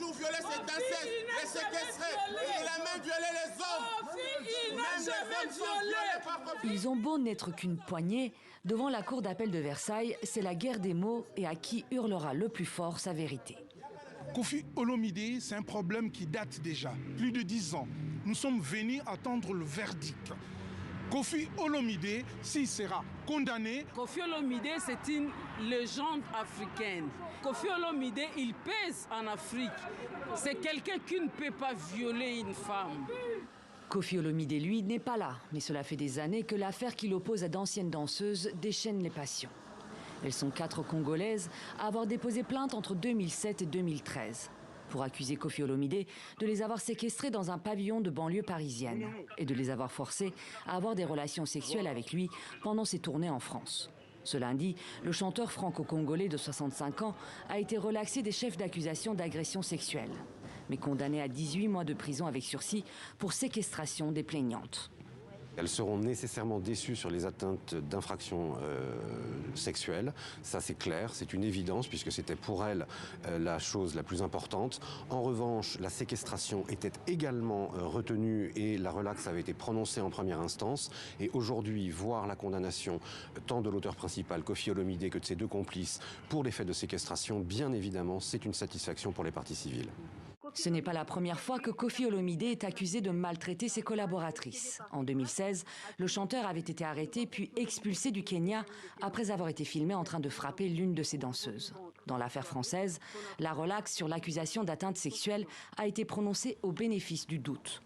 toujours violé ses danseuses, les séquestrer. Il a même violé les hommes. Même les hommes sont violés par Kofi. Ils ont beau n'être qu'une poignée, devant la cour d'appel de Versailles, c'est la guerre des mots et à qui hurlera le plus fort sa vérité. Kofi Olomide, c'est un problème qui date déjà, plus de 10 ans. Nous sommes venus attendre le verdict. Kofi Olomide, s'il sera condamné... Kofi Olomide, c'est une légende africaine. Kofi Olomide, il pèse en Afrique. C'est quelqu'un qui ne peut pas violer une femme. Kofi Olomide, lui, n'est pas là. Mais cela fait des années que l'affaire qui l'oppose à d'anciennes danseuses déchaîne les passions. Elles sont 4 Congolaises à avoir déposé plainte entre 2007 et 2013 pour accuser Kofi Olomide de les avoir séquestrées dans un pavillon de banlieue parisienne et de les avoir forcées à avoir des relations sexuelles avec lui pendant ses tournées en France. Ce lundi, le chanteur franco-congolais de 65 ans a été relaxé des chefs d'accusation d'agression sexuelle, mais condamné à 18 mois de prison avec sursis pour séquestration des plaignantes. Elles seront nécessairement déçues sur les atteintes d'infractions sexuelles. Ça, c'est clair, c'est une évidence, puisque c'était pour elles la chose la plus importante. En revanche, la séquestration était également retenue et la relaxe avait été prononcée en première instance. Et aujourd'hui, voir la condamnation tant de l'auteur principal, Kofi Olomide, que de ses 2 complices pour les faits de séquestration, bien évidemment, c'est une satisfaction pour les parties civiles. Ce n'est pas la première fois que Kofi Olomide est accusé de maltraiter ses collaboratrices. En 2016, le chanteur avait été arrêté puis expulsé du Kenya après avoir été filmé en train de frapper l'une de ses danseuses. Dans l'affaire française, la relaxe sur l'accusation d'atteinte sexuelle a été prononcée au bénéfice du doute.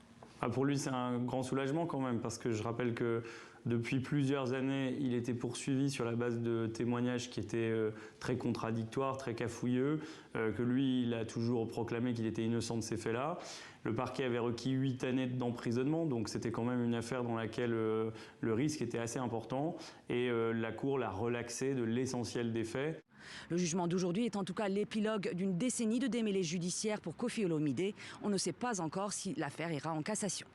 Pour lui, c'est un grand soulagement quand même, parce que je rappelle que depuis plusieurs années, il était poursuivi sur la base de témoignages qui étaient très contradictoires, très cafouilleux, que lui, il a toujours proclamé qu'il était innocent de ces faits-là. Le parquet avait requis 8 années d'emprisonnement, donc c'était quand même une affaire dans laquelle le risque était assez important, et la Cour l'a relaxé de l'essentiel des faits. Le jugement d'aujourd'hui est en tout cas l'épilogue d'une décennie de démêlés judiciaires pour Kofi Olomide. On ne sait pas encore si l'affaire ira en cassation.